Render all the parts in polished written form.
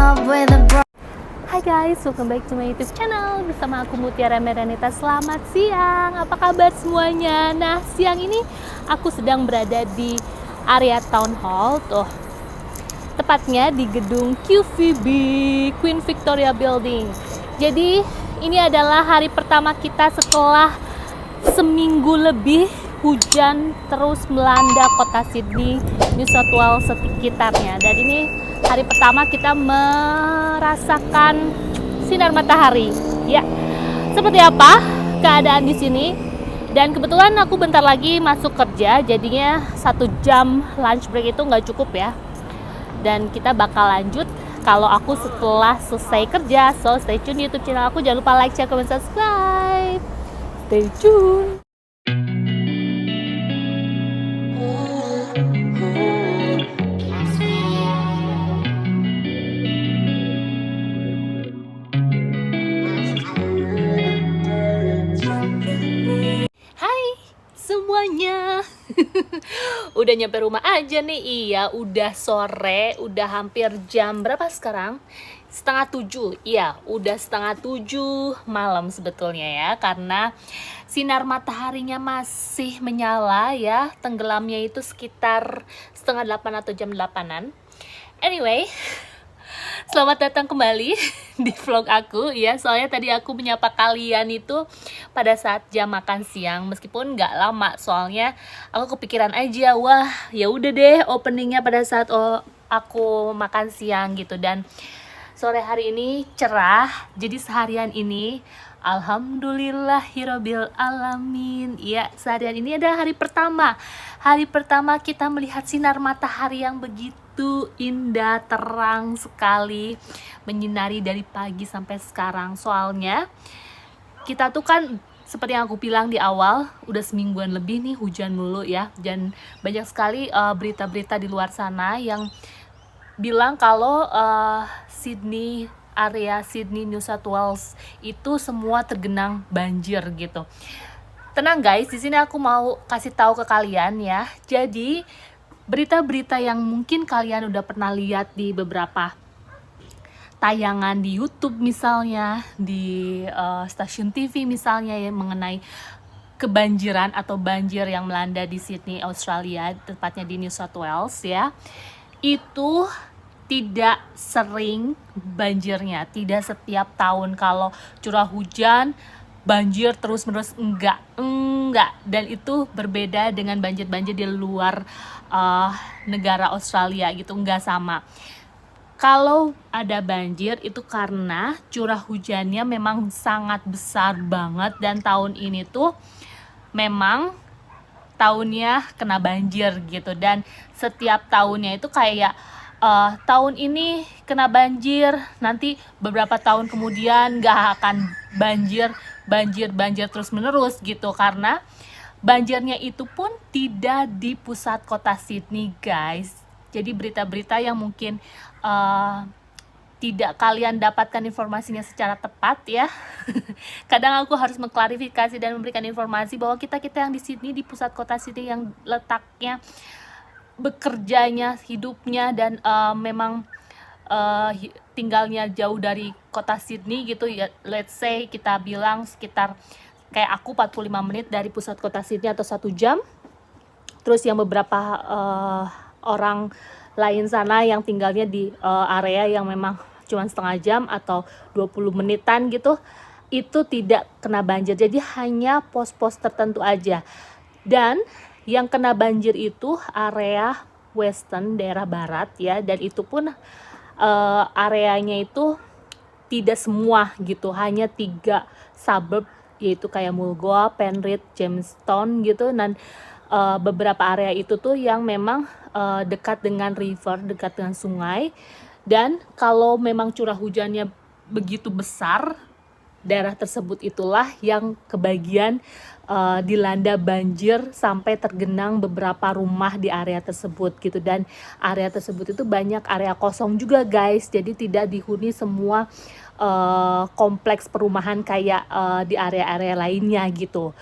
Hai guys, welcome back to my YouTube channel. Bersama aku Mutiara Meranita. Selamat siang, apa kabar semuanya? Nah, siang ini aku sedang berada di area Town Hall. Tuh, tepatnya di gedung QVB, Queen Victoria Building. Jadi, ini adalah hari pertama kita setelah seminggu lebih hujan terus melanda kota Sydney, New South Wales sekitarnya. Dan ini hari pertama kita merasakan sinar matahari. Ya, seperti apa keadaan di sini? Dan kebetulan aku bentar lagi masuk kerja, jadinya 1 jam lunch break itu nggak cukup ya. Dan kita bakal lanjut kalau aku setelah selesai kerja. So stay tune di YouTube channel aku. Jangan lupa like, share, comment, subscribe. Stay tune. Semuanya udah nyampe rumah aja nih. Iya, udah sore, udah hampir jam berapa sekarang? 6:30. Iya, udah 6:30 malam sebetulnya ya, karena sinar mataharinya masih menyala ya. Tenggelamnya itu sekitar 7:30 atau jam 8-an. Anyway, selamat datang kembali di vlog aku ya. Soalnya tadi aku menyapa kalian itu pada saat jam makan siang, meskipun nggak lama. Soalnya aku kepikiran aja, wah ya udah deh openingnya pada saat aku makan siang gitu. Dan sore hari ini cerah, jadi seharian ini alhamdulillahirabbil alamin. Ya, seharian ini adalah hari pertama. Hari pertama kita melihat sinar matahari yang begitu indah, terang sekali, menyinari dari pagi sampai sekarang. Soalnya kita tuh kan seperti yang aku bilang di awal, udah semingguan lebih nih hujan mulu ya. Dan banyak sekali berita-berita di luar sana yang bilang kalau Sydney, area Sydney, New South Wales itu semua tergenang banjir gitu. Tenang guys, di sini aku mau kasih tahu ke kalian ya. Jadi berita-berita yang mungkin kalian udah pernah lihat di beberapa tayangan di YouTube misalnya, di stasiun TV misalnya ya, mengenai kebanjiran atau banjir yang melanda di Sydney, Australia, tepatnya di New South Wales ya. Itu tidak sering banjirnya, tidak setiap tahun kalau curah hujan banjir terus-menerus, enggak. Dan itu berbeda dengan banjir-banjir di luar negara Australia gitu, enggak sama. Kalau ada banjir itu karena curah hujannya memang sangat besar banget, dan tahun ini tuh memang tahunnya kena banjir gitu. Dan setiap tahunnya itu kayak tahun ini kena banjir, nanti beberapa tahun kemudian gak akan banjir terus menerus gitu, karena banjirnya itu pun tidak di pusat kota Sydney guys. Jadi berita-berita yang mungkin tidak kalian dapatkan informasinya secara tepat ya. Kadang aku harus mengklarifikasi dan memberikan informasi bahwa kita yang di Sydney, di pusat kota Sydney, yang letaknya, bekerjanya, hidupnya, dan memang tinggalnya jauh dari kota Sydney gitu ya. Let's say kita bilang sekitar kayak aku 45 menit dari pusat kota Sydney atau 1 jam. Terus yang beberapa orang lain sana yang tinggalnya di area yang memang cuma setengah jam atau 20 menitan gitu, itu tidak kena banjir. Jadi hanya pos-pos tertentu aja. Dan yang kena banjir itu area western, daerah barat ya. Dan itu pun areanya itu tidak semua gitu, hanya 3 suburb, yaitu kayak Mulgoa, Penrith, Jamestown gitu. Dan beberapa area itu tuh yang memang dekat dengan river, dekat dengan sungai. Dan kalau memang curah hujannya begitu besar, daerah tersebut itulah yang kebagian dilanda banjir sampai tergenang beberapa rumah di area tersebut gitu. Dan area tersebut itu banyak area kosong juga guys, jadi tidak dihuni semua kompleks perumahan kayak di area-area lainnya gitu.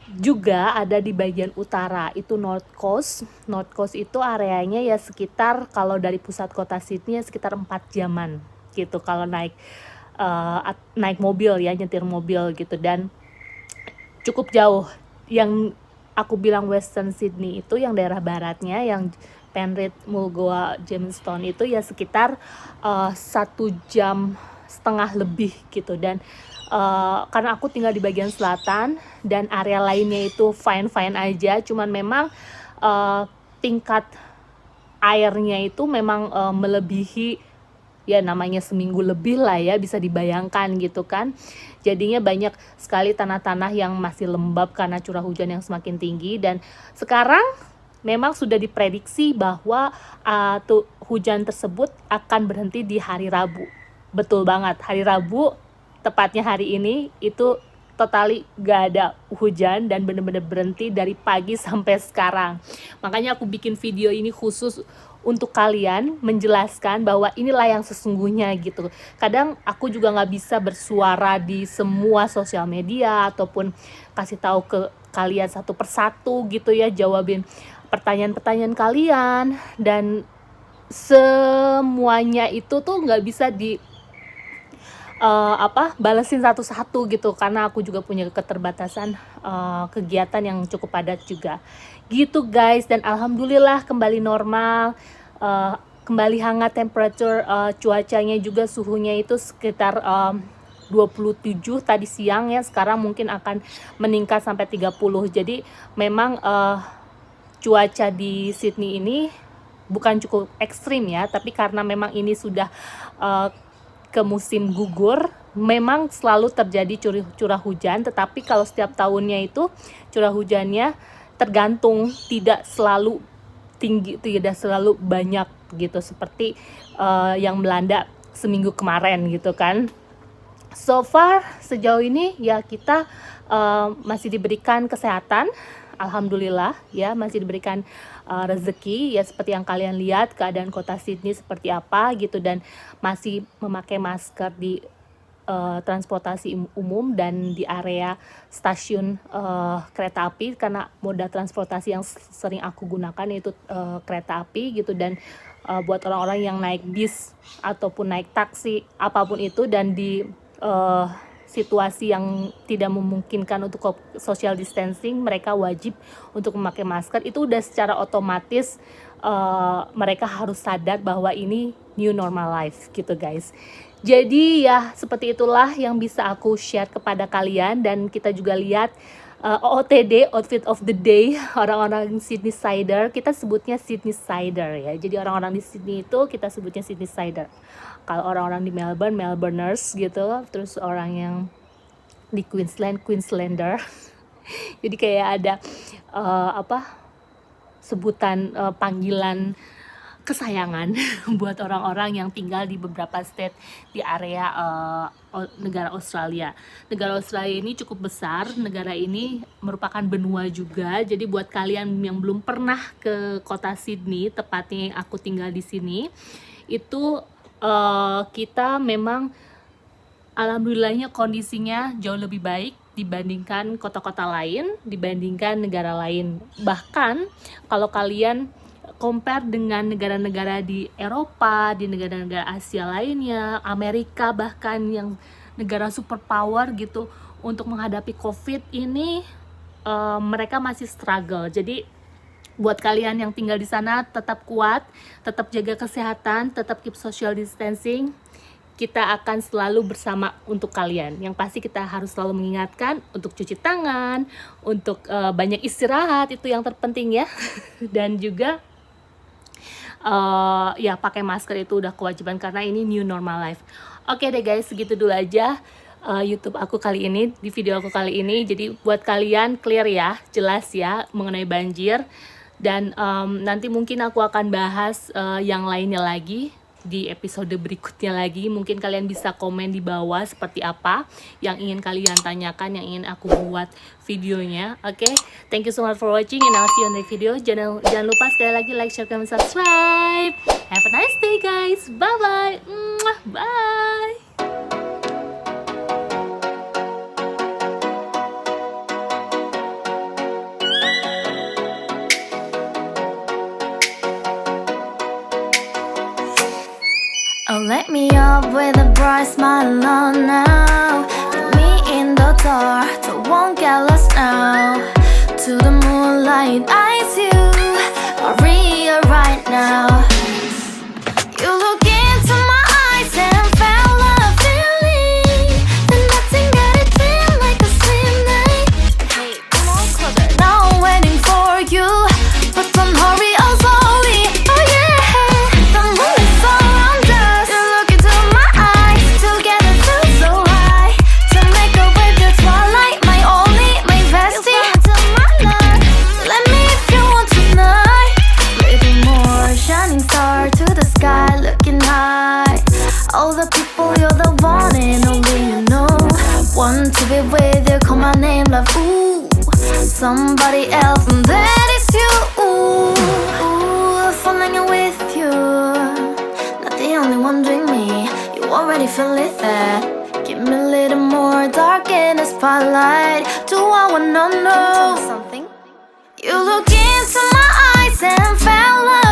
Juga ada di bagian utara, itu North Coast. North Coast itu areanya ya sekitar, kalau dari pusat kota Sydney ya sekitar 4 jaman gitu kalau naik mobil ya, nyetir mobil gitu. Dan cukup jauh. Yang aku bilang Western Sydney itu yang daerah baratnya, yang Penrith, Mulgoa, Jamestown itu ya sekitar 1,5 jam lebih gitu. Dan karena aku tinggal di bagian selatan dan area lainnya itu fine-fine aja, cuman memang tingkat airnya itu memang melebihi, ya namanya seminggu lebih lah ya, bisa dibayangkan gitu kan. Jadinya banyak sekali tanah-tanah yang masih lembab karena curah hujan yang semakin tinggi. Dan sekarang memang sudah diprediksi bahwa hujan tersebut akan berhenti di hari Rabu. Betul banget, hari Rabu, tepatnya hari ini itu totally gak ada hujan dan bener-bener berhenti dari pagi sampai sekarang. Makanya aku bikin video ini khusus untuk kalian, menjelaskan bahwa inilah yang sesungguhnya gitu. Kadang aku juga gak bisa bersuara di semua sosial media ataupun kasih tahu ke kalian satu persatu gitu ya, jawabin pertanyaan-pertanyaan kalian, dan semuanya itu tuh gak bisa balesin satu-satu gitu, karena aku juga punya keterbatasan kegiatan yang cukup padat juga gitu guys. Dan alhamdulillah kembali normal, kembali hangat temperature, cuacanya juga suhunya itu sekitar 27 tadi siang ya, sekarang mungkin akan meningkat sampai 30. Jadi memang cuaca di Sydney ini bukan cukup ekstrim ya, tapi karena memang ini sudah ke musim gugur, memang selalu terjadi curah hujan, tetapi kalau setiap tahunnya itu curah hujannya tergantung, tidak selalu tinggi, tidak selalu banyak gitu, seperti yang melanda seminggu kemarin gitu kan. So far sejauh ini ya kita masih diberikan kesehatan, alhamdulillah ya, masih diberikan rezeki ya, seperti yang kalian lihat keadaan kota Sydney seperti apa gitu, dan masih memakai masker di transportasi umum dan di area stasiun kereta api, karena moda transportasi yang sering aku gunakan itu kereta api gitu. Dan buat orang-orang yang naik bis ataupun naik taksi apapun itu, dan di situasi yang tidak memungkinkan untuk social distancing, mereka wajib untuk memakai masker. Itu udah secara otomatis mereka harus sadar bahwa ini new normal life gitu guys. Jadi ya seperti itulah yang bisa aku share kepada kalian. Dan kita juga lihat OOTD, outfit of the day, orang-orang Sydney Sider, kita sebutnya Sydney Sider ya. Jadi orang-orang di Sydney itu kita sebutnya Sydney Sider. Kalau orang-orang di Melbourne, Melbourners gitu. Terus orang yang di Queensland, Queenslander. Jadi kayak ada sebutan panggilan kesayangan buat orang-orang yang tinggal di beberapa state di area negara Australia. Negara Australia ini cukup besar, negara ini merupakan benua juga. Jadi buat kalian yang belum pernah ke kota Sydney, tepatnya yang aku tinggal di sini, itu kita memang alhamdulillahnya kondisinya jauh lebih baik dibandingkan kota-kota lain, dibandingkan negara lain. Bahkan kalau kalian compare dengan negara-negara di Eropa, di negara-negara Asia lainnya, Amerika bahkan, yang negara superpower gitu, untuk menghadapi COVID ini mereka masih struggle. Jadi buat kalian yang tinggal di sana, tetap kuat, tetap jaga kesehatan, tetap keep social distancing. Kita akan selalu bersama untuk kalian. Yang pasti kita harus selalu mengingatkan untuk cuci tangan, untuk banyak istirahat, itu yang terpenting ya. Dan juga ya pakai masker itu udah kewajiban karena ini new normal life. Oke deh guys, segitu dulu aja YouTube aku kali ini, di video aku kali ini. Jadi buat kalian clear ya, jelas ya mengenai banjir. Dan nanti mungkin aku akan bahas yang lainnya lagi di episode berikutnya lagi. Mungkin kalian bisa komen di bawah seperti apa yang ingin kalian tanyakan, yang ingin aku buat videonya. Oke, thank you so much for watching, and I'll see you on the video. Jangan lupa sekali lagi like, share, comment, subscribe. Have a nice day guys. Bye bye. Bye. Oh, let me up with same love, ooh, somebody else, and that is you, ooh, falling in with you, not the only one doing me, you already feel it there. Give me a little more dark in the spotlight. Do I wanna know something? You look into my eyes and fell